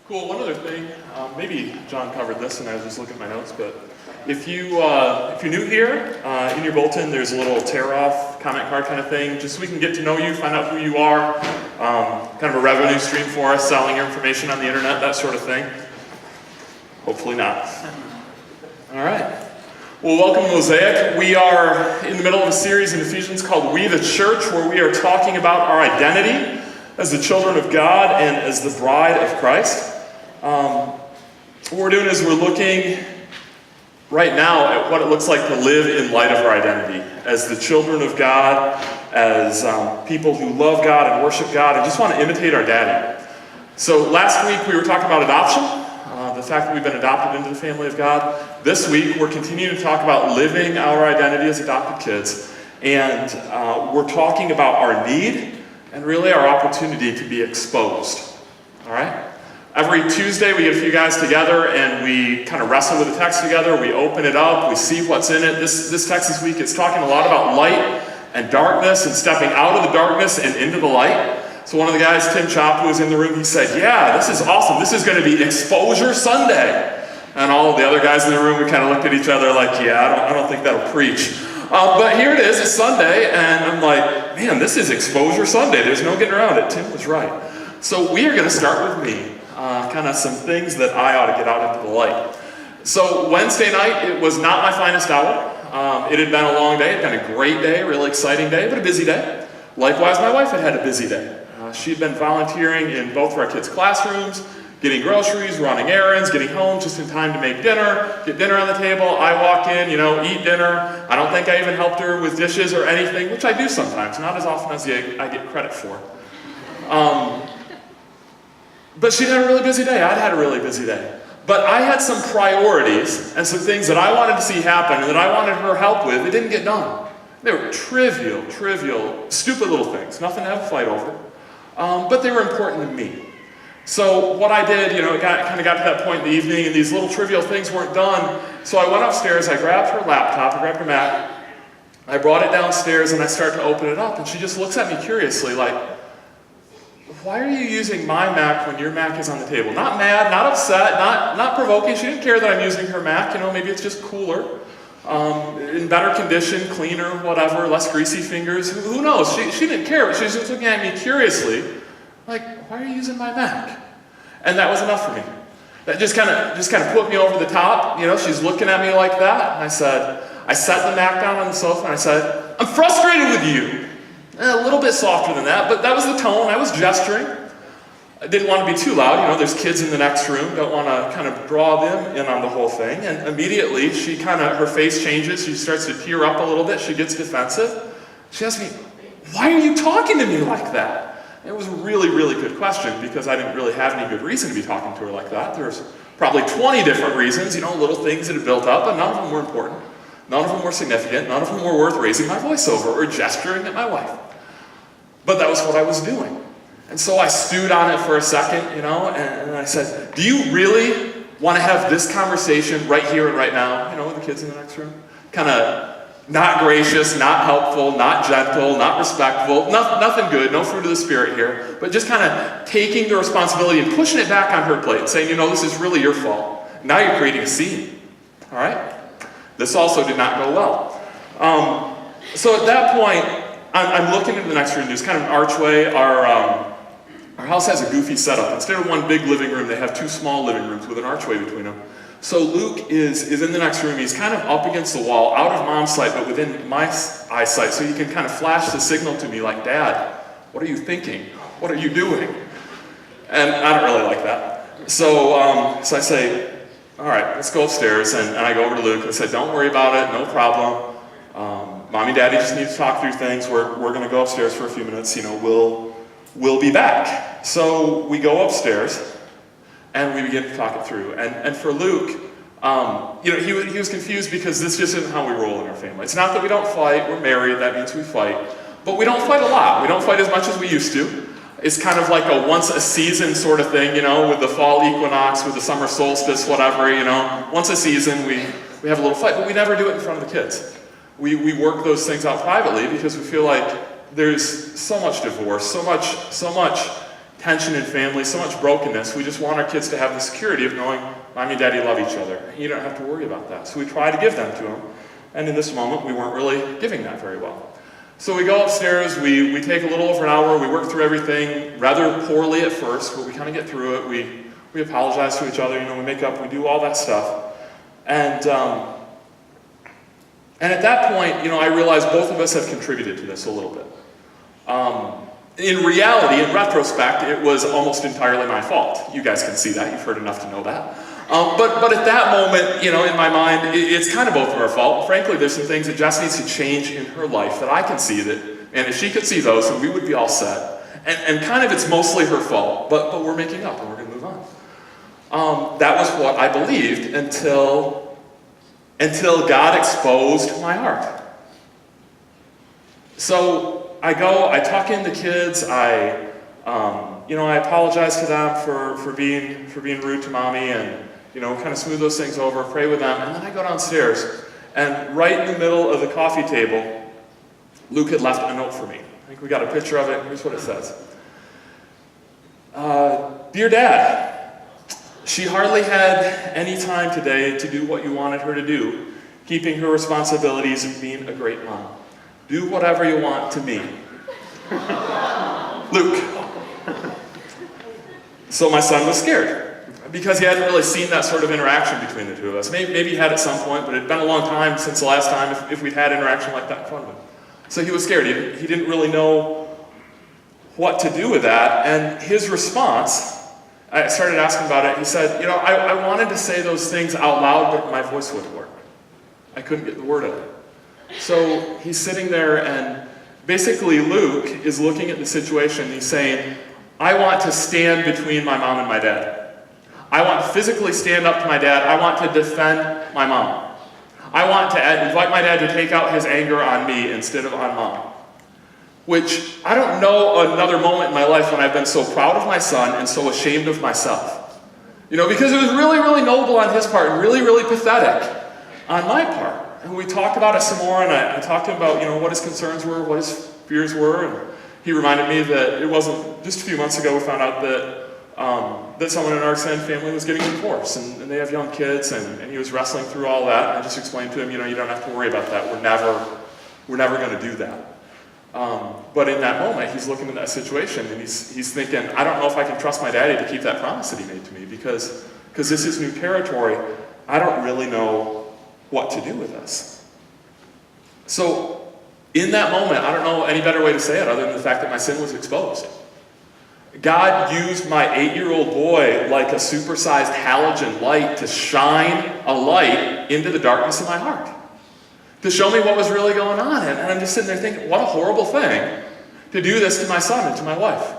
Cool. One other thing, maybe John covered this, and I was just looking at my notes. But if you're new here, in your bulletin, there's a little tear-off comment card kind of thing, just so we can get to know you, find out who you are, kind of a revenue stream for us, selling your information on the internet, that sort of thing. Hopefully not. All right. Well, welcome to Mosaic. We are in the middle of a series in Ephesians called We the Church, where we are talking about our identity as the children of God and as the bride of Christ. What we're doing is we're looking right now at what it looks like to live in light of our identity as the children of God, as people who love God and worship God and just want to imitate our daddy. So last week we were talking about adoption, the fact that we've been adopted into the family of God. This week we're continuing to talk about living our identity as adopted kids, and we're talking about our need and really our opportunity to be exposed. All right? Every Tuesday we get a few guys together and we kind of wrestle with the text together. We open it up, we see what's in it. This text this week is talking a lot about light and darkness and stepping out of the darkness and into the light. So one of the guys, Tim Chop, who was in the room, he said, yeah, this is awesome. This is going to be Exposure Sunday. And all of the other guys in the room, we kind of looked at each other like, yeah, I don't think that'll preach. But here it is, it's Sunday, and I'm like, man, this is Exposure Sunday. There's no getting around it. Tim was right. So we are going to start with me. Kind of some things that I ought to get out into the light. So Wednesday night, it was not my finest hour. It had been a long day. It had been a great day, really exciting day, but a busy day. Likewise, my wife had a busy day. She had been volunteering in both of our kids' classrooms, getting groceries, running errands, getting home just in time to make dinner, get dinner on the table. I walk in, eat dinner. I don't think I even helped her with dishes or anything, which I do sometimes, not as often as I get credit for. But she had a really busy day. I'd had a really busy day. But I had some priorities and some things that I wanted to see happen and that I wanted her help with that didn't get done. They were trivial, stupid little things, nothing to have a fight over. But they were important to me. So what I did, it kind of got to that point in the evening and these little trivial things weren't done. So I went upstairs, I grabbed her laptop, I grabbed her Mac, I brought it downstairs and I started to open it up and she just looks at me curiously like, why are you using my Mac when your Mac is on the table? Not mad, not upset, not provoking. She didn't care that I'm using her Mac. Maybe it's just cooler, in better condition, cleaner, whatever, less greasy fingers. Who knows? She didn't care, but she was just looking at me curiously, like, why are you using my Mac? And that was enough for me. That just kind of put me over the top. She's looking at me like that. And I sat the Mac down on the sofa and I said, I'm frustrated with you. A little bit softer than that, but that was the tone. I was gesturing. I didn't want to be too loud. There's kids in the next room. Don't want to kind of draw them in on the whole thing. And immediately, her face changes. She starts to tear up a little bit. She gets defensive. She asks me, why are you talking to me like that? And it was a really, really good question because I didn't really have any good reason to be talking to her like that. There's probably 20 different reasons, little things that had built up, but none of them were important. None of them were significant. None of them were worth raising my voice over or gesturing at my wife. But that was what I was doing. And so I stewed on it for a second, and I said, do you really want to have this conversation right here and right now, with the kids in the next room? Kind of not gracious, not helpful, not gentle, not respectful, nothing good, no fruit of the Spirit here, but just kind of taking the responsibility and pushing it back on her plate and saying, this is really your fault. Now you're creating a scene, all right? This also did not go well. So at that point, I'm looking into the next room. There's kind of an archway. Our house has a goofy setup. Instead of one big living room, they have two small living rooms with an archway between them. So Luke is in the next room. He's kind of up against the wall, out of Mom's sight, but within my eyesight. So he can kind of flash the signal to me like, Dad, what are you thinking? What are you doing? And I don't really like that. So I say, all right, let's go upstairs. And I go over to Luke and I said, don't worry about it, no problem. Mommy and Daddy just need to talk through things. We're going to go upstairs for a few minutes. We'll be back. So we go upstairs and we begin to talk it through. And for Luke, he was confused because this just isn't how we roll in our family. It's not that we don't fight. We're married. That means we fight. But we don't fight a lot. We don't fight as much as we used to. It's kind of like a once a season sort of thing, with the fall equinox, with the summer solstice, whatever, Once a season we have a little fight, but we never do it in front of the kids. We work those things out privately because we feel like there's so much divorce, so much tension in families, so much brokenness. We just want our kids to have the security of knowing Mommy and Daddy love each other. You don't have to worry about that. So we try to give them to them. And in this moment, we weren't really giving that very well. So we go upstairs, we take a little over an hour, we work through everything rather poorly at first, but we kind of get through it. We apologize to each other, we make up, we do all that stuff. And at that point, I realized both of us have contributed to this a little bit. In reality, in retrospect, it was almost entirely my fault. You guys can see that, you've heard enough to know that. But at that moment, in my mind, it's kind of both of our fault. Frankly, there's some things that Jess needs to change in her life that I can see that, and if she could see those, then we would be all set. And kind of it's mostly her fault, but we're making up and we're going to move on. That was what I believed until God exposed my heart. So I talk in the kids, I apologize to them for being rude to Mommy, and kind of smooth those things over, pray with them, and then I go downstairs, and right in the middle of the coffee table, Luke had left a note for me. I think we got a picture of it. Here's what it says. Dear Dad, she hardly had any time today to do what you wanted her to do, keeping her responsibilities and being a great mom. Do whatever you want to me. Luke. So my son was scared because he hadn't really seen that sort of interaction between the two of us. Maybe he had at some point, but it had been a long time since the last time if we'd had interaction like that in front of him. So he was scared. He didn't really know what to do with that. And his response, I started asking about it. He said, I wanted to say those things out loud, but my voice wouldn't work. I couldn't get the word out. So he's sitting there, and basically Luke is looking at the situation, and he's saying, I want to stand between my mom and my dad. I want to physically stand up to my dad. I want to defend my mom. I want to invite my dad to take out his anger on me instead of on Mom. Which, I don't know another moment in my life when I've been so proud of my son and so ashamed of myself. Because it was really, really noble on his part and really, really pathetic on my part. And we talked about it some more, and I talked to him about, what his concerns were, what his fears were, and he reminded me that it wasn't, just a few months ago we found out that someone in our extended family was getting a divorce, and they have young kids, and he was wrestling through all that, and I just explained to him, you don't have to worry about that, we're never going to do that. But in that moment, he's looking at that situation, and he's thinking, I don't know if I can trust my daddy to keep that promise that he made to me, because this is new territory. I don't really know what to do with this. So, in that moment, I don't know any better way to say it other than the fact that my sin was exposed. God used my 8-year-old boy like a supersized halogen light to shine a light into the darkness of my heart, to show me what was really going on. And I'm just sitting there thinking, what a horrible thing to do this to my son and to my wife.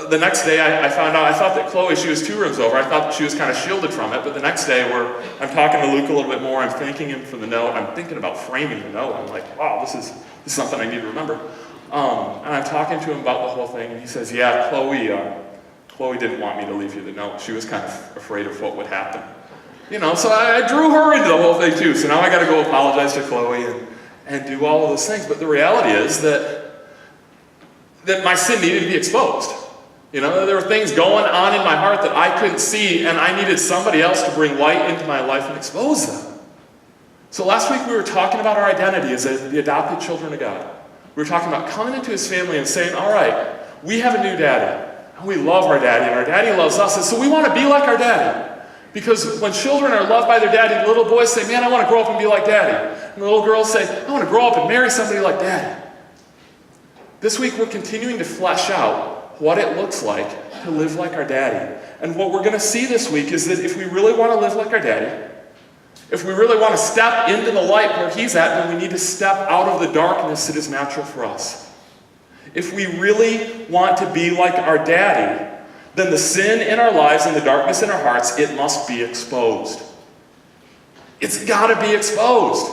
The next day I found out, I thought that Chloe, she was 2 rooms over. I thought that she was kind of shielded from it. But the next day I'm talking to Luke a little bit more. I'm thanking him for the note. I'm thinking about framing the note. I'm like, wow, this is something I need to remember. And I'm talking to him about the whole thing. And he says, yeah, Chloe didn't want me to leave you the note. She was kind of afraid of what would happen. So I drew her into the whole thing too. So now I got to go apologize to Chloe and do all of those things. But the reality is that my sin needed to be exposed. There were things going on in my heart that I couldn't see, and I needed somebody else to bring light into my life and expose them. So last week we were talking about our identity as the adopted children of God. We were talking about coming into his family and saying, all right, we have a new daddy, and we love our daddy, and our daddy loves us, and so we want to be like our daddy. Because when children are loved by their daddy, the little boys say, man, I want to grow up and be like daddy. And the little girls say, I want to grow up and marry somebody like daddy. This week we're continuing to flesh out what it looks like to live like our daddy. And what we're going to see this week is that if we really want to live like our daddy, if we really want to step into the light where he's at, then we need to step out of the darkness that is natural for us. If we really want to be like our daddy, then the sin in our lives and the darkness in our hearts, it must be exposed. It's got to be exposed.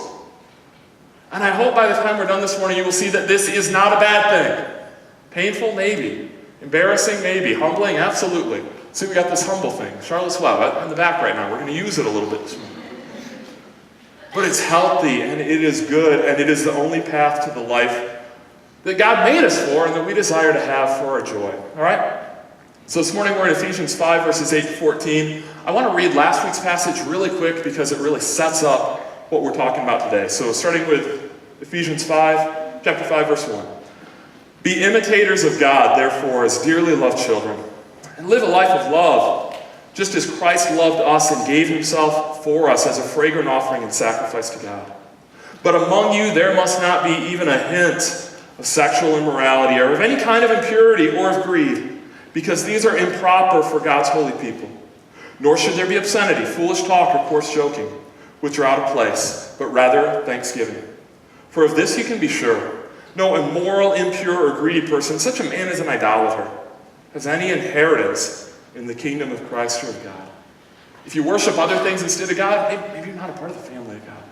And I hope by the time we're done this morning, you will see that this is not a bad thing. Painful, maybe. Embarrassing, maybe. Humbling, absolutely. See, we got this humble thing. Charlotte's Wow, in the back right now. We're going to use it a little bit this morning. But it's healthy, and it is good, and it is the only path to the life that God made us for and that we desire to have for our joy. All right? So this morning we're in Ephesians 5, verses 8 to 14. I want to read last week's passage really quick because it really sets up what we're talking about today. So starting with Ephesians 5, chapter 5, verse 1. Be imitators of God, therefore, as dearly loved children, and live a life of love, just as Christ loved us and gave himself for us as a fragrant offering and sacrifice to God. But among you there must not be even a hint of sexual immorality or of any kind of impurity or of greed, because these are improper for God's holy people. Nor should there be obscenity, foolish talk, or coarse joking, which are out of place, but rather thanksgiving. For of this you can be sure, no immoral, impure, or greedy person, such a man is an idolater, has any inheritance in the kingdom of Christ or of God. If you worship other things instead of God, maybe you're not a part of the family of God.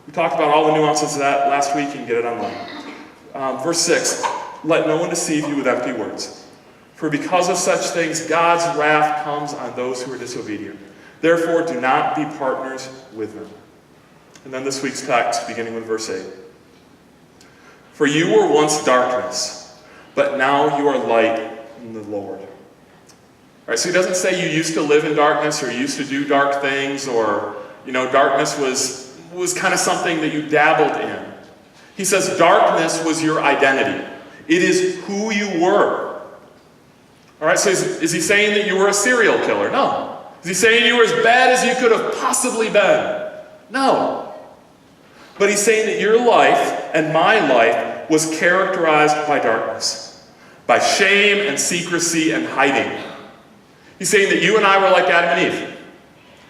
We talked about all the nuances of that last week. You can get it online. Verse 6, let no one deceive you with empty words. For because of such things, God's wrath comes on those who are disobedient. Therefore, do not be partners with them. And then this week's text, beginning with verse 8. For you were once darkness, but now you are light in the Lord. All right, so he doesn't say you used to live in darkness or you used to do dark things or, darkness was kind of something that you dabbled in. He says darkness was your identity. It is who you were. All right, so is he saying that you were a serial killer? No. Is he saying you were as bad as you could have possibly been? No. But he's saying that your life and my life was characterized by darkness, by shame and secrecy and hiding. He's saying that you and I were like Adam and Eve.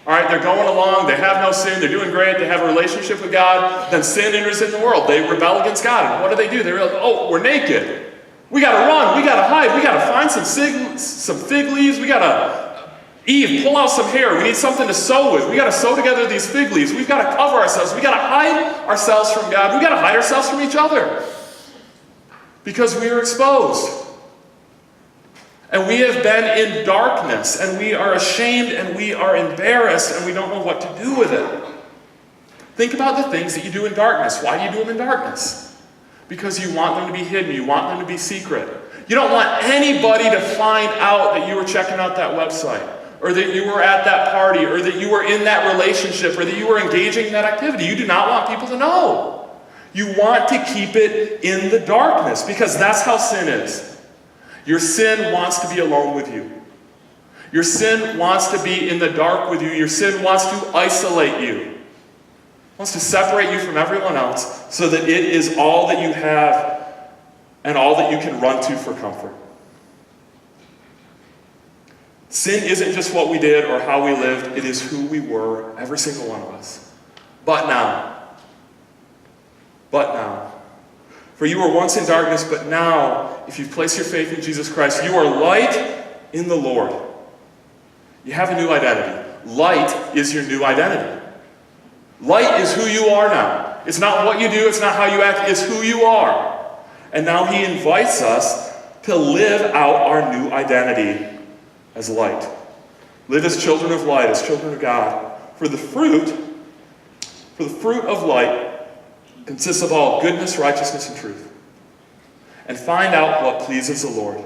All right, they're going along, they have no sin, they're doing great, they have a relationship with God, then sin enters in the world. They rebel against God. And what do? They realize, oh, we're naked. We got to run, we got to hide, we got to find some fig leaves, we got to, Eve, pull out some hair, we need something to sew with, we got to sew together these fig leaves, we've got to cover ourselves, we got to hide ourselves from God, we got to hide ourselves from each other. Because we are exposed. And we have been in darkness, and we are ashamed, and we are embarrassed, and we don't know what to do with it. Think about the things that you do in darkness. Why do you do them in darkness? Because you want them to be hidden. You want them to be secret. You don't want anybody to find out that you were checking out that website, or that you were at that party, or that you were in that relationship, or that you were engaging in that activity. You do not want people to know. You want to keep it in the darkness, because that's how sin is. Your sin wants to be alone with you. Your sin wants to be in the dark with you. Your sin wants to isolate you. Wants to separate you from everyone else so that it is all that you have and all that you can run to for comfort. Sin isn't just what we did or how we lived. It is who we were, every single one of us. But now. For you were once in darkness, but now, if you've placed your faith in Jesus Christ, you are light in the Lord. You have a new identity. Light is your new identity. Light is who you are now. It's not what you do, it's not how you act, it's who you are. And now he invites us to live out our new identity as light. Live as children of light, as children of God. For the fruit of light consists of all goodness, righteousness, and truth. And find out what pleases the Lord.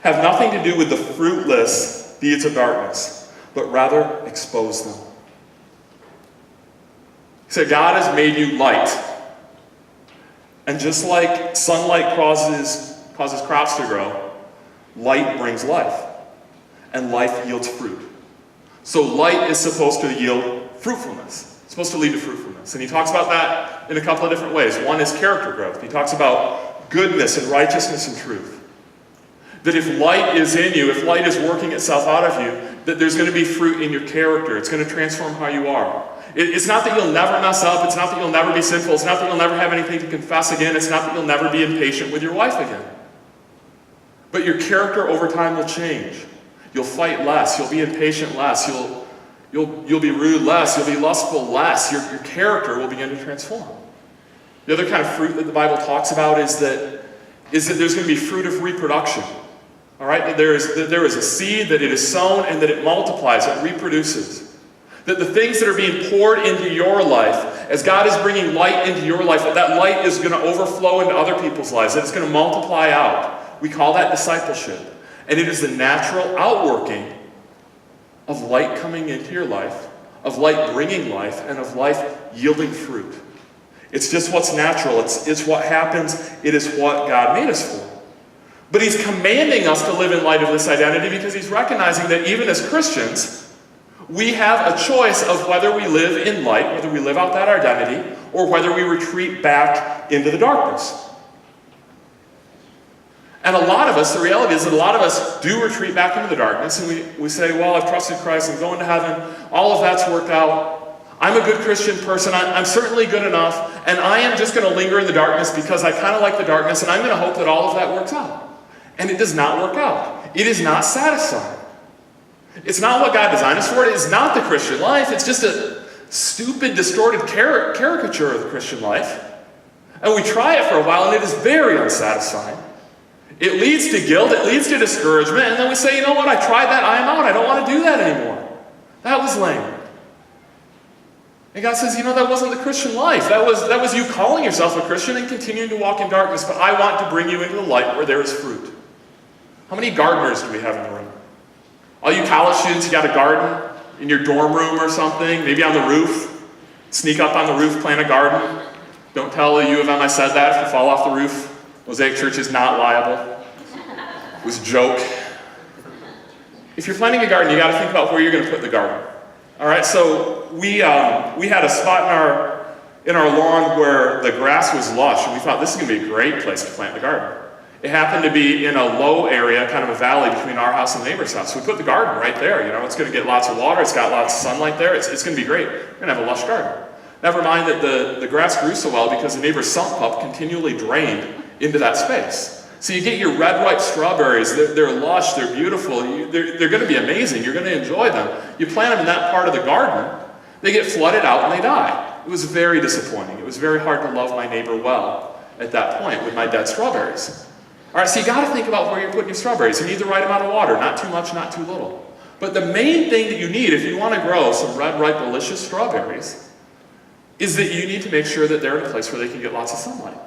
Have nothing to do with the fruitless deeds of darkness, but rather expose them. He said, God has made you light. And just like sunlight causes crops to grow, light brings life. And life yields fruit. So light is supposed to yield fruitfulness. It's supposed to lead to fruitfulness. And he talks about that in a couple of different ways. One is character growth. He talks about goodness and righteousness and truth. That if light is in you, if light is working itself out of you, that there's going to be fruit in your character. It's going to transform how you are. It's not that you'll never mess up. It's not that you'll never be sinful. It's not that you'll never have anything to confess again. It's not that you'll never be impatient with your wife again. But your character over time will change. You'll fight less. You'll be impatient less. You'll be rude less. You'll be lustful less. Your character will begin to transform. The other kind of fruit that the Bible talks about is that there's going to be fruit of reproduction. All right? That there is a seed, that it is sown, and that it multiplies, it reproduces. That the things that are being poured into your life, as God is bringing light into your life, that light is going to overflow into other people's lives, that it's going to multiply out. We call that discipleship. And it is the natural outworking of light coming into your life, of light bringing life, and of life yielding fruit. It's just what's natural. It's what happens. It is what God made us for. But he's commanding us to live in light of this identity because he's recognizing that even as Christians, we have a choice of whether we live in light, whether we live out that identity, or whether we retreat back into the darkness. And a lot of us, the reality is that a lot of us do retreat back into the darkness, and we say, well, I've trusted Christ, I'm going to heaven, all of that's worked out, I'm a good Christian person, I'm certainly good enough, and I am just going to linger in the darkness because I kind of like the darkness, and I'm going to hope that all of that works out. And it does not work out. It is not satisfying. It's not what God designed us for. It is not the Christian life. It's just a stupid, distorted caricature of the Christian life. And we try it for a while, and it is very unsatisfying. It leads to guilt. It leads to discouragement. And then we say, you know what? I tried that. I am out. I don't want to do that anymore. That was lame. And God says, you know, that wasn't the Christian life. That was you calling yourself a Christian and continuing to walk in darkness. But I want to bring you into the light where there is fruit. How many gardeners do we have in the room? All you college students, you got a garden in your dorm room or something, maybe on the roof. Sneak up on the roof, plant a garden. Don't tell U of M I said that. If you fall off the roof, Mosaic Church is not liable. It was a joke. If you're planting a garden, you got to think about where you're going to put the garden. All right, so we had a spot in our lawn where the grass was lush, and we thought this is going to be a great place to plant the garden. It happened to be in a low area, kind of a valley between our house and the neighbor's house. So we put the garden right there. You know, it's going to get lots of water. It's got lots of sunlight there. It's going to be great. We're going to have a lush garden. Never mind that the grass grew so well because the neighbor's sump pump continually drained into that space. So you get your red, ripe strawberries. They're lush. They're beautiful. They're going to be amazing. You're going to enjoy them. You plant them in that part of the garden. They get flooded out and they die. It was very disappointing. It was very hard to love my neighbor well at that point with my dead strawberries. All right, so you got to think about where you're putting your strawberries. You need the right amount of water, not too much, not too little. But the main thing that you need if you want to grow some red, ripe, delicious strawberries is that you need to make sure that they're in a place where they can get lots of sunlight.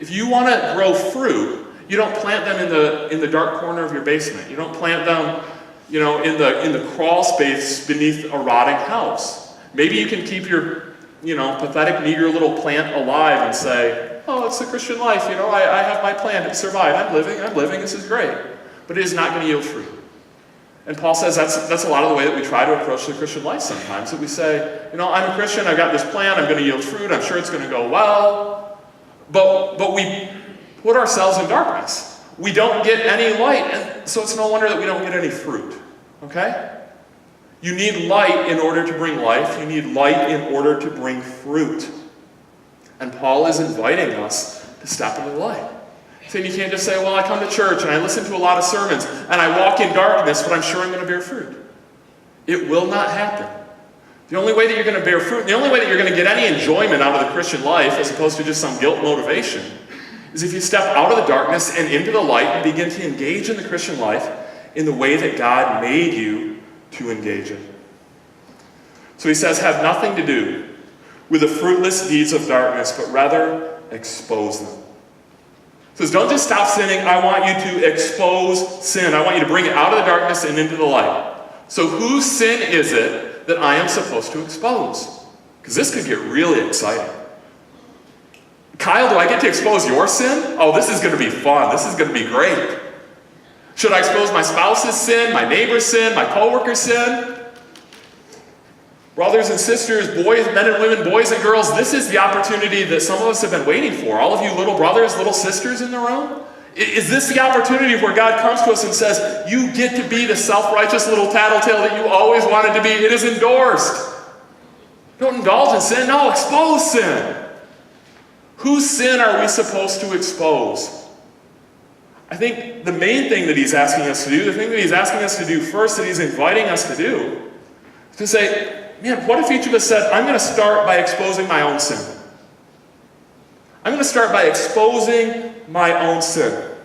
If you want to grow fruit, you don't plant them in the dark corner of your basement. You don't plant them, you know, in the crawl space beneath a rotting house. Maybe you can keep your, you know, pathetic, meager little plant alive and say, oh, it's the Christian life, you know, I have my plan to survive. I'm living, this is great. But it is not going to yield fruit. And Paul says that's a lot of the way that we try to approach the Christian life sometimes. That we say, you know, I'm a Christian, I've got this plan, I'm going to yield fruit, I'm sure it's going to go well. But we put ourselves in darkness. We don't get any light, and so it's no wonder that we don't get any fruit. Okay? You need light in order to bring life. You need light in order to bring fruit. And Paul is inviting us to step into the light. Saying you can't just say, well, I come to church and I listen to a lot of sermons and I walk in darkness, but I'm sure I'm going to bear fruit. It will not happen. The only way that you're going to bear fruit, the only way that you're going to get any enjoyment out of the Christian life, as opposed to just some guilt motivation, is if you step out of the darkness and into the light and begin to engage in the Christian life in the way that God made you to engage in. So he says, have nothing to do with the fruitless deeds of darkness, but rather expose them. He says, don't just stop sinning. I want you to expose sin. I want you to bring it out of the darkness and into the light. So whose sin is it that I am supposed to expose? Because this could get really exciting. Kyle, do I get to expose your sin? Oh, this is going to be fun. This is going to be great. Should I expose my spouse's sin, my neighbor's sin, my coworker's sin? Brothers and sisters, boys, men and women, boys and girls, this is the opportunity that some of us have been waiting for. All of you little brothers, little sisters in the room. Is this the opportunity where God comes to us and says, you get to be the self-righteous little tattletale that you always wanted to be? It is endorsed. Don't indulge in sin. No, expose sin. Whose sin are we supposed to expose? I think the main thing that he's asking us to do, the thing that he's asking us to do first, that he's inviting us to do, is to say, man, what if each of us said, I'm going to start by exposing my own sin. I'm going to start by exposing my own sin.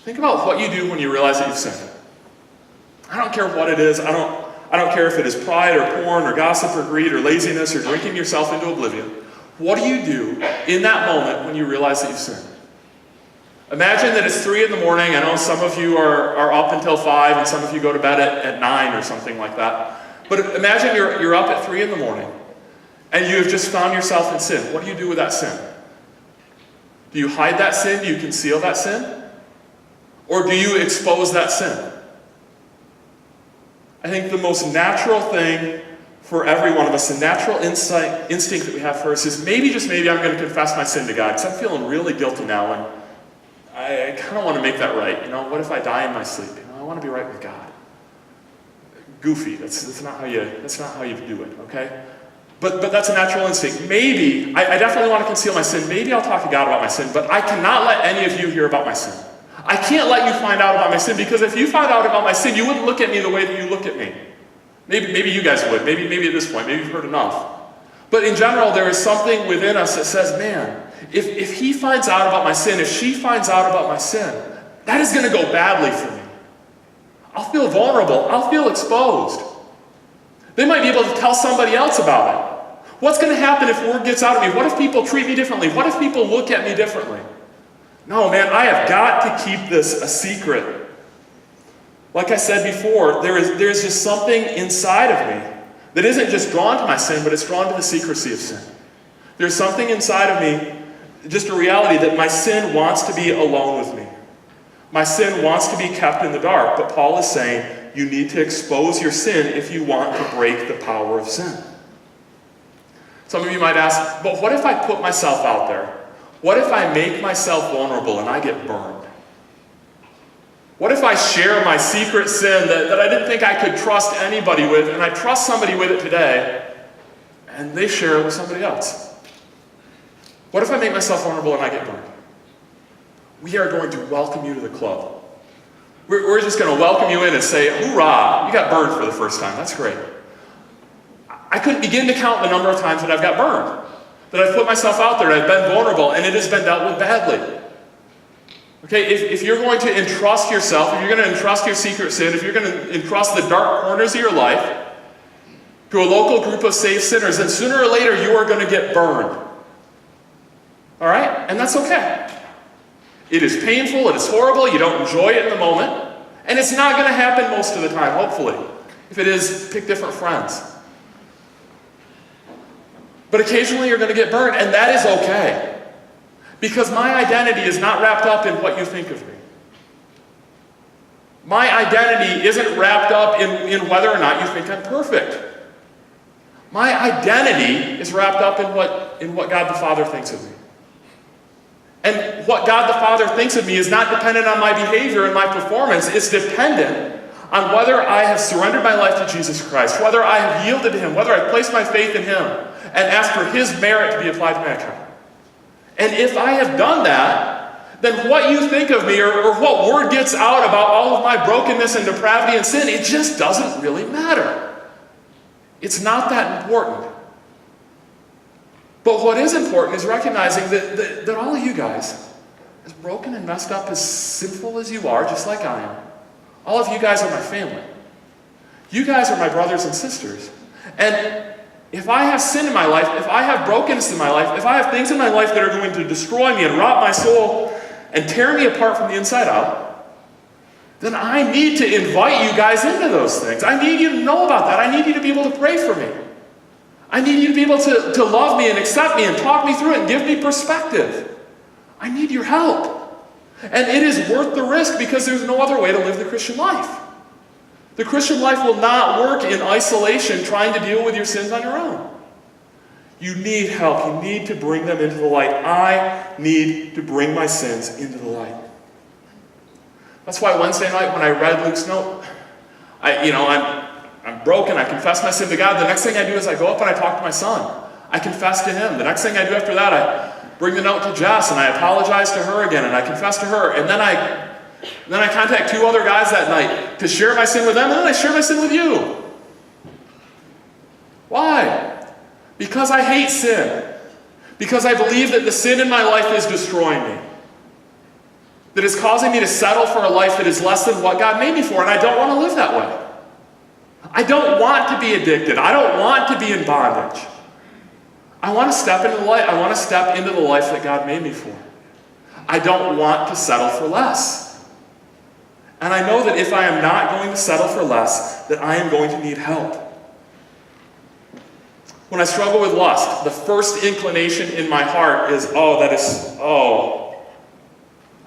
Think about what you do when you realize that you've sinned. I don't care what it is. I don't care if it is pride or porn or gossip or greed or laziness or drinking yourself into oblivion. What do you do in that moment when you realize that you've sinned? Imagine that it's 3 in the morning. I know some of you are up until 5 and some of you go to bed at 9 or something like that. But imagine you're up at 3 in the morning and you have just found yourself in sin. What do you do with that sin? Do you hide that sin? Do you conceal that sin? Or do you expose that sin? I think the most natural thing for every one of us, the natural instinct that we have first is maybe, just maybe, I'm going to confess my sin to God because I'm feeling really guilty now and I kind of want to make that right. What if I die in my sleep? I want to be right with God. Goofy. That's not how you do it, okay? But that's a natural instinct. Maybe, I definitely want to conceal my sin. Maybe I'll talk to God about my sin, but I cannot let any of you hear about my sin. I can't let you find out about my sin, because if you find out about my sin, you wouldn't look at me the way that you look at me. Maybe you guys would. Maybe at this point. Maybe you've heard enough. But in general, there is something within us that says, man, if he finds out about my sin, if she finds out about my sin, that is going to go badly for me. I'll feel vulnerable. I'll feel exposed. They might be able to tell somebody else about it. What's going to happen if word gets out of me? What if people treat me differently? What if people look at me differently? No, man, I have got to keep this a secret. Like I said before, there's just something inside of me that isn't just drawn to my sin, but it's drawn to the secrecy of sin. There's something inside of me, just a reality that my sin wants to be alone with me. My sin wants to be kept in the dark. But Paul is saying you need to expose your sin if you want to break the power of sin. Some of you might ask, but what if I put myself out there? What if I make myself vulnerable and I get burned? What if I share my secret sin that I didn't think I could trust anybody with, and I trust somebody with it today, and they share it with somebody else? What if I make myself vulnerable and I get burned? We are going to welcome you to the club. We're just going to welcome you in and say, hoorah, you got burned for the first time. That's great. I couldn't begin to count the number of times that I've got burned, that I've put myself out there, I've been vulnerable, and it has been dealt with badly. Okay, if you're going to entrust yourself, if you're going to entrust your secret sin, if you're going to entrust the dark corners of your life to a local group of saved sinners, then sooner or later you are going to get burned. All right? And that's okay. It is painful, it is horrible, you don't enjoy it in the moment, and it's not going to happen most of the time, hopefully. If it is, pick different friends. But occasionally you're going to get burned, and that is okay. Because my identity is not wrapped up in what you think of me. My identity isn't wrapped up in whether or not you think I'm perfect. My identity is wrapped up in what God the Father thinks of me. And what God the Father thinks of me is not dependent on my behavior and my performance. It's dependent on whether I have surrendered my life to Jesus Christ, whether I have yielded to Him, whether I've placed my faith in Him, and asked for His merit to be applied to my account. And if I have done that, then what you think of me or what word gets out about all of my brokenness and depravity and sin, it just doesn't really matter. It's not that important. But what is important is recognizing that all of you guys, as broken and messed up, as sinful as you are, just like I am, all of you guys are my family. You guys are my brothers and sisters. And if I have sin in my life, if I have brokenness in my life, if I have things in my life that are going to destroy me and rot my soul and tear me apart from the inside out, then I need to invite you guys into those things. I need you to know about that. I need you to be able to pray for me. I need you to be able to love me and accept me and talk me through it and give me perspective. I need your help. And it is worth the risk because there's no other way to live the Christian life. The Christian life will not work in isolation trying to deal with your sins on your own. You need help. You need to bring them into the light. I need to bring my sins into the light. That's why Wednesday night when I read Luke's note, I'm broken. I confess my sin to God. The next thing I do is I go up and I talk to my son. I confess to him. The next thing I do after that, I bring the note to Jess and I apologize to her again and I confess to her. And then I contact 2 other guys that night to share my sin with them, and then I share my sin with you. Why? Because I hate sin. Because I believe that the sin in my life is destroying me. That is causing me to settle for a life that is less than what God made me for, and I don't want to live that way. I don't want to be addicted. I don't want to be in bondage. I want to step into the light. I want to step into the life that God made me for. I don't want to settle for less. And I know that if I am not going to settle for less, that I am going to need help. When I struggle with lust, the first inclination in my heart is, I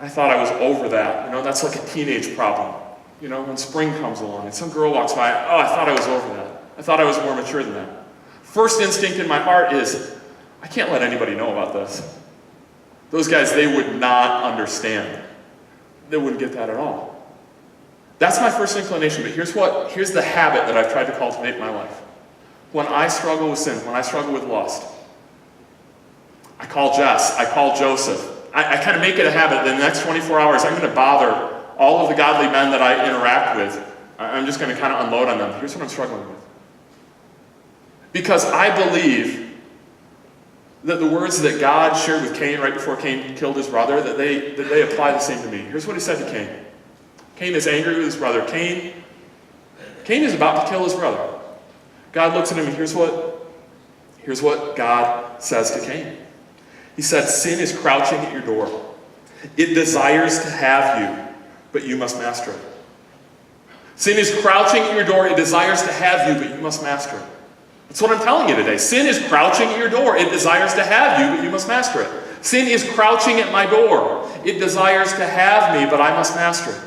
thought I was over that. That's like a teenage problem. When spring comes along and some girl walks by, I thought I was over that. I thought I was more mature than that. First instinct in my heart is, I can't let anybody know about this. Those guys, they would not understand. They wouldn't get that at all. That's my first inclination, but here's the habit that I've tried to cultivate in my life. When I struggle with sin, when I struggle with lust, I call Jess, I call Joseph. I kind of make it a habit that in the next 24 hours I'm going to bother all of the godly men that I interact with. I'm just going to kind of unload on them. Here's what I'm struggling with. Because I believe that the words that God shared with Cain right before Cain killed his brother, that they apply the same to me. Here's what he said to Cain. Cain is angry with his brother. Cain is about to kill his brother. God looks at him and here's what God says to Cain. He said, sin is crouching at your door. It desires to have you, but you must master it. Sin is crouching at your door. It desires to have you, but you must master it. That's what I'm telling you today. Sin is crouching at your door. It desires to have you, but you must master it. Sin is crouching at my door. It desires to have me, but I must master it.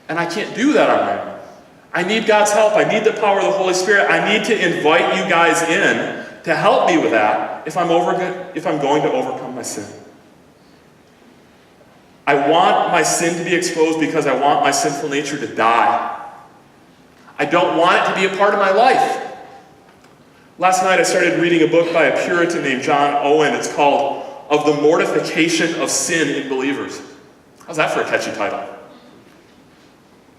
And I can't do that on my own. I need God's help. I need the power of the Holy Spirit. I need to invite you guys in to help me with that if I'm going to overcome my sin. I want my sin to be exposed because I want my sinful nature to die. I don't want it to be a part of my life. Last night I started reading a book by a Puritan named John Owen. It's called Of the Mortification of Sin in Believers. How's that for a catchy title?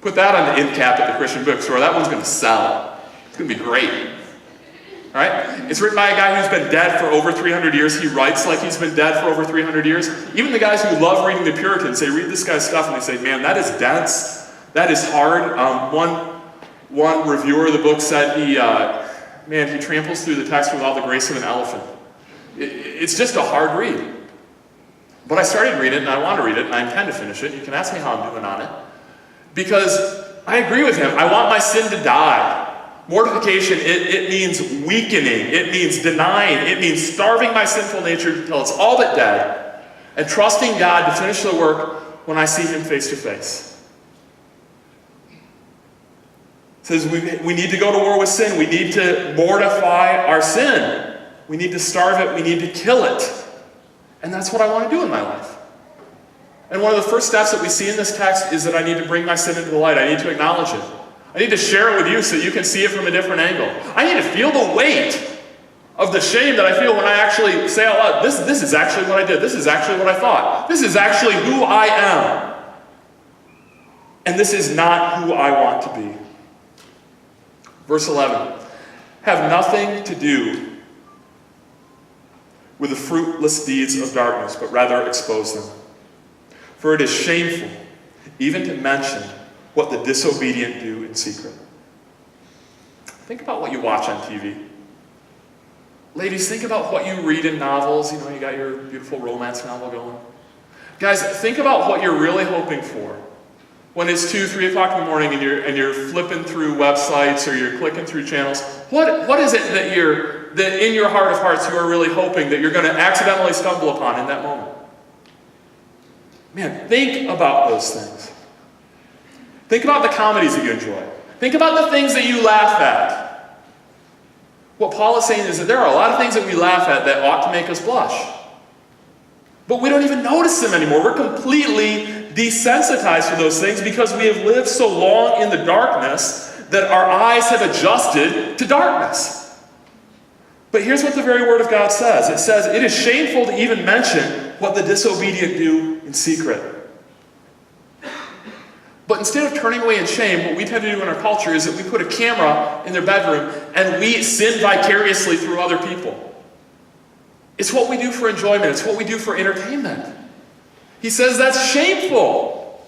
Put that on the end cap at the Christian bookstore. That one's going to sell. It's going to be great. All right? It's written by a guy who's been dead for over 300 years. He writes like he's been dead for over 300 years. Even the guys who love reading the Puritans, they read this guy's stuff and they say, man, that is dense. That is hard. One reviewer of the book said he tramples through the text with all the grace of an elephant. It's just a hard read. But I started reading it and I want to read it and I intend to finish it. You can ask me how I'm doing on it. Because I agree with him. I want my sin to die. Mortification, it means weakening. It means denying. It means starving my sinful nature until it's all but dead. And trusting God to finish the work when I see him face to face. It says we need to go to war with sin. We need to mortify our sin. We need to starve it. We need to kill it. And that's what I want to do in my life. And one of the first steps that we see in this text is that I need to bring my sin into the light. I need to acknowledge it. I need to share it with you so you can see it from a different angle. I need to feel the weight of the shame that I feel when I actually say out loud, this is actually what I did. This is actually what I thought. This is actually who I am. And this is not who I want to be. Verse 11. Have nothing to do with the fruitless deeds of darkness, but rather expose them. For it is shameful even to mention what the disobedient do in secret. Think about what you watch on TV. Ladies, think about what you read in novels. You got your beautiful romance novel going. Guys, think about what you're really hoping for. When it's 2, 3 o'clock in the morning and you're flipping through websites or you're clicking through channels, what is it that in your heart of hearts you are really hoping that you're going to accidentally stumble upon in that moment? Man, think about those things. Think about the comedies that you enjoy. Think about the things that you laugh at. What Paul is saying is that there are a lot of things that we laugh at that ought to make us blush. But we don't even notice them anymore. We're completely desensitized to those things because we have lived so long in the darkness that our eyes have adjusted to darkness. But here's what the very Word of God says. It says, it is shameful to even mention what the disobedient do in secret. But instead of turning away in shame, what we tend to do in our culture is that we put a camera in their bedroom and we sin vicariously through other people. It's what we do for enjoyment. It's what we do for entertainment. He says that's shameful.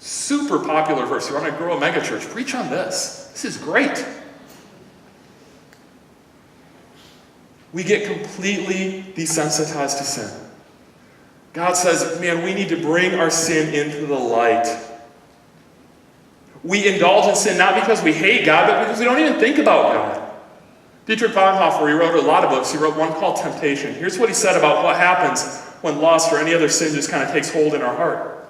Super popular verse. You want to grow a megachurch? Preach on this. This is great. We get completely desensitized to sin. God says, man, we need to bring our sin into the light. We indulge in sin not because we hate God, but because we don't even think about God. Dietrich Bonhoeffer, he wrote a lot of books. He wrote one called Temptation. Here's what he said about what happens when lust or any other sin just kind of takes hold in our heart.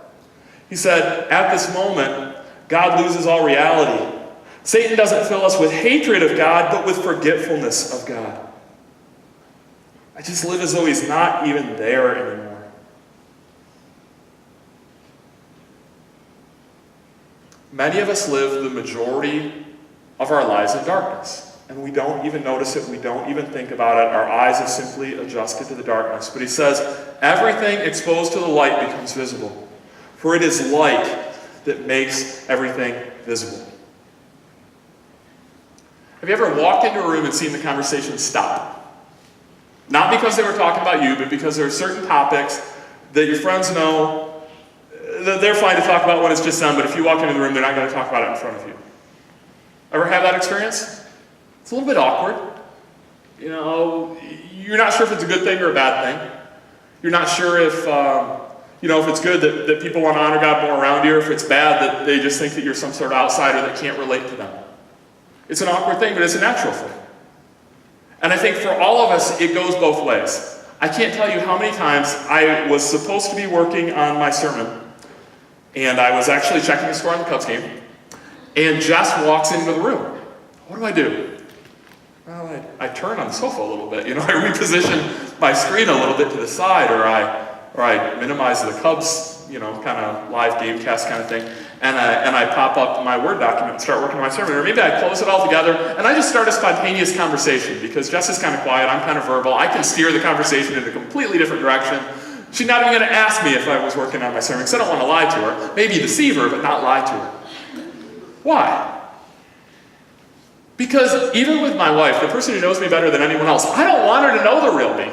He said, at this moment, God loses all reality. Satan doesn't fill us with hatred of God, but with forgetfulness of God. I just live as though he's not even there anymore. Many of us live the majority of our lives in darkness, and we don't even notice it, we don't even think about it. Our eyes are simply adjusted to the darkness. But he says, everything exposed to the light becomes visible, for it is light that makes everything visible. Have you ever walked into a room and seen the conversation stop? Not because they were talking about you, but because there are certain topics that your friends know that they're fine to talk about when it's just them, but if you walk into the room, they're not going to talk about it in front of you. Ever have that experience? It's a little bit awkward. You know, you're not sure if it's a good thing or a bad thing. You're not sure if, if it's good that people want to honor God more around you, or if it's bad that they just think that you're some sort of outsider that can't relate to them. It's an awkward thing, but it's a natural thing. And I think for all of us, it goes both ways. I can't tell you how many times I was supposed to be working on my sermon, and I was actually checking the score on the Cubs game, and Jess walks into the room. What do? Well, I turn on the sofa a little bit. I reposition my screen a little bit to the side, or I minimize the Cubs, kind of live game cast kind of thing, and I pop up my Word document and start working on my sermon. Or maybe I close it all together, and I just start a spontaneous conversation, because Jess is kind of quiet, I'm kind of verbal, I can steer the conversation in a completely different direction. She's not even going to ask me if I was working on my sermon, because I don't want to lie to her. Maybe deceive her, but not lie to her. Why? Because even with my wife, the person who knows me better than anyone else, I don't want her to know the real me.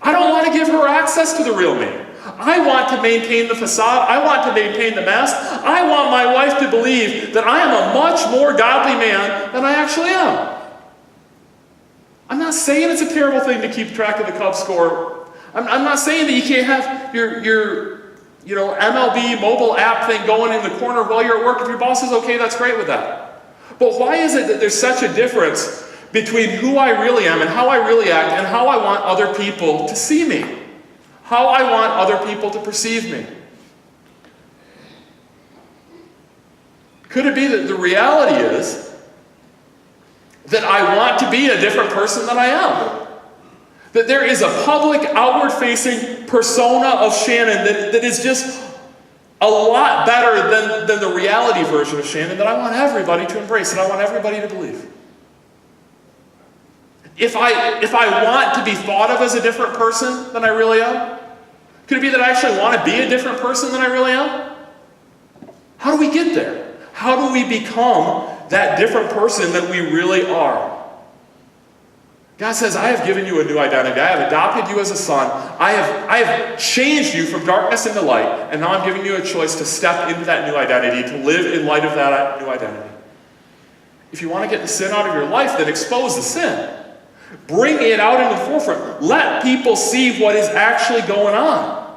I don't want to give her access to the real me. I want to maintain the facade. I want to maintain the mask. I want my wife to believe that I am a much more godly man than I actually am. I'm not saying it's a terrible thing to keep track of the Cubs score. I'm not saying that you can't have your MLB mobile app thing going in the corner while you're at work. If your boss is okay, that's great with that. But why is it that there's such a difference between who I really am and how I really act and how I want other people to see me? How I want other people to perceive me? Could it be that the reality is that I want to be a different person than I am? That there is a public, outward-facing persona of Shannon that is just a lot better than the reality version of Shannon that I want everybody to embrace, that I want everybody to believe. If I want to be thought of as a different person than I really am, could it be that I actually want to be a different person than I really am? How do we get there? How do we become that different person that we really are? God says, I have given you a new identity. I have adopted you as a son. I have changed you from darkness into light, and now I'm giving you a choice to step into that new identity, to live in light of that new identity. If you want to get the sin out of your life, then expose the sin. Bring it out into the forefront. Let people see what is actually going on.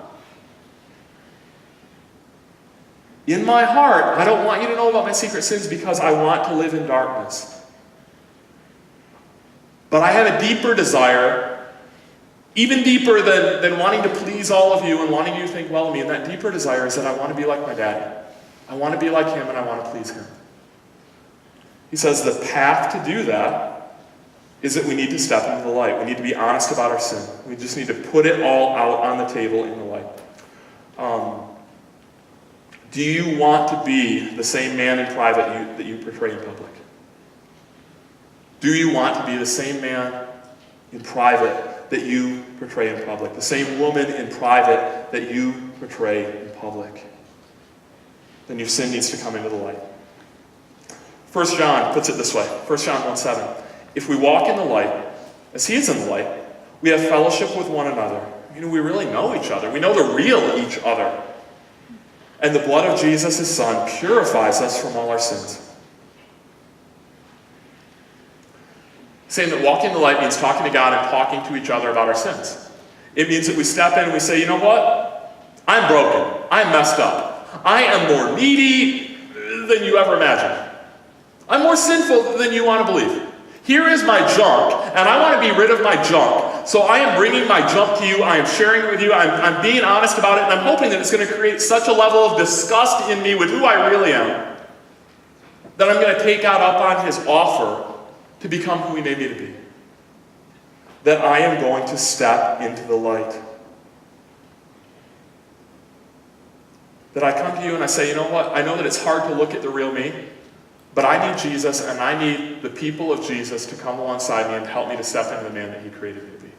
In my heart, I don't want you to know about my secret sins because I want to live in darkness. But I have a deeper desire, even deeper than wanting to please all of you and wanting you to think well of me. And that deeper desire is that I want to be like my daddy. I want to be like him and I want to please him. He says the path to do that is that we need to step into the light. We need to be honest about our sin. We just need to put it all out on the table in the light. Do you want to be the same man in private that you portray in public? Do you want to be the same man in private that you portray in public? The same woman in private that you portray in public? Then your sin needs to come into the light. 1 John puts it this way. 1 John 1:7. If we walk in the light, as he is in the light, we have fellowship with one another. We really know each other. We know the real each other. And the blood of Jesus, his son, purifies us from all our sins. Saying that walking in the light means talking to God and talking to each other about our sins. It means that we step in and we say, you know what? I'm broken. I'm messed up. I am more needy than you ever imagined. I'm more sinful than you want to believe. Here is my junk, and I want to be rid of my junk. So I am bringing my junk to you. I am sharing it with you. I'm being honest about it, and I'm hoping that it's going to create such a level of disgust in me with who I really am that I'm going to take out up on his offer to become who he made me to be. That I am going to step into the light. That I come to you and I say, you know what? I know that it's hard to look at the real me, but I need Jesus, and I need the people of Jesus to come alongside me and help me to step into the man that he created me to be.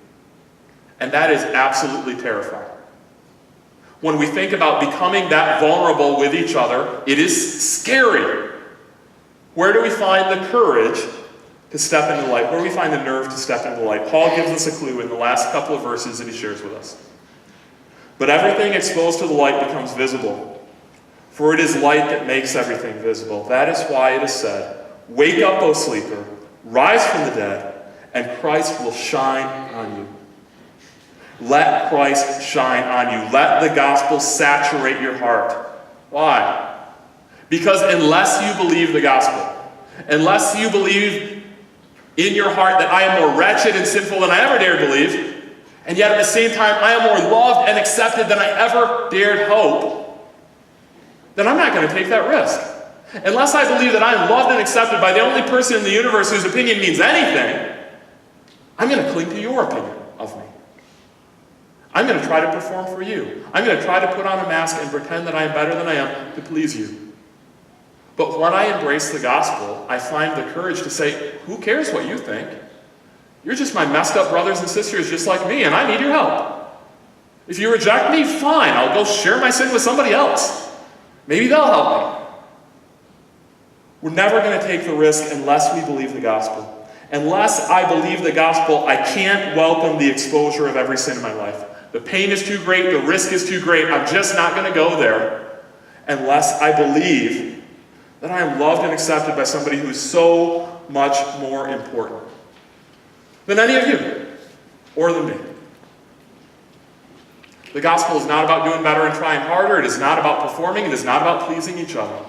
And that is absolutely terrifying. When we think about becoming that vulnerable with each other, it is scary. Where do we find the courage to step into the light? Where do we find the nerve to step into the light? Paul gives us a clue in the last couple of verses that he shares with us. But everything exposed to the light becomes visible, for it is light that makes everything visible. That is why it is said, "Wake up, O sleeper, rise from the dead, and Christ will shine on you." Let Christ shine on you. Let the gospel saturate your heart. Why? Because unless you believe the gospel, unless you believe in your heart that I am more wretched and sinful than I ever dared believe, and yet at the same time I am more loved and accepted than I ever dared hope, then I'm not going to take that risk. Unless I believe that I'm loved and accepted by the only person in the universe whose opinion means anything, I'm going to cling to your opinion of me. I'm going to try to perform for you. I'm going to try to put on a mask and pretend that I am better than I am to please you. But when I embrace the gospel, I find the courage to say, who cares what you think? You're just my messed up brothers and sisters just like me, and I need your help. If you reject me, fine. I'll go share my sin with somebody else. Maybe they'll help me. We're never going to take the risk unless we believe the gospel. Unless I believe the gospel, I can't welcome the exposure of every sin in my life. The pain is too great. The risk is too great. I'm just not going to go there unless I believe that I am loved and accepted by somebody who is so much more important than any of you or than me. The gospel is not about doing better and trying harder. It is not about performing. It is not about pleasing each other.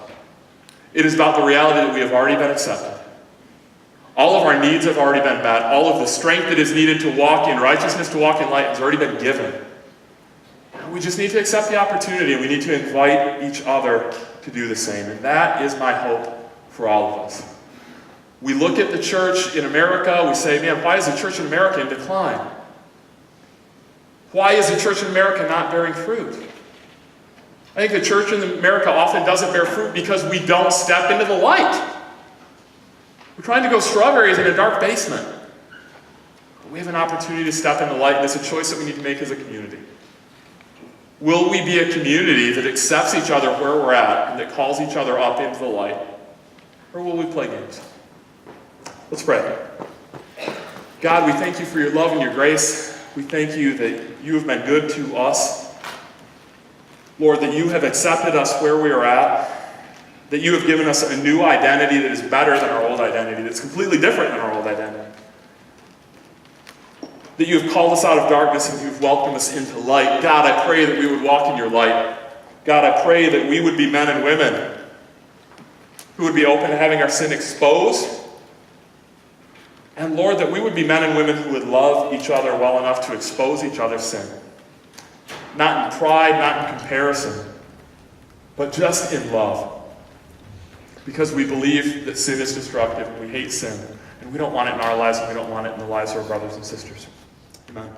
It is about the reality that we have already been accepted. All of our needs have already been met. All of the strength that is needed to walk in righteousness, to walk in light, has already been given. We just need to accept the opportunity, and we need to invite each other to do the same. And that is my hope for all of us. We look at the church in America, we say, man, why is the church in America in decline? Why is the church in America not bearing fruit? I think the church in America often doesn't bear fruit because we don't step into the light. We're trying to grow strawberries in a dark basement. But we have an opportunity to step into the light, and it's a choice that we need to make as a community. Will we be a community that accepts each other where we're at and that calls each other up into the light? Or will we play games? Let's pray. God, we thank you for your love and your grace. We thank you that you have been good to us. Lord, that you have accepted us where we are at. That you have given us a new identity that is better than our old identity, that's completely different than our old identity. That you have called us out of darkness and you've welcomed us into light. God, I pray that we would walk in your light. God, I pray that we would be men and women who would be open to having our sin exposed. And Lord, that we would be men and women who would love each other well enough to expose each other's sin. Not in pride, not in comparison, but just in love. Because we believe that sin is destructive and we hate sin. And we don't want it in our lives, and we don't want it in the lives of our brothers and sisters. Amen.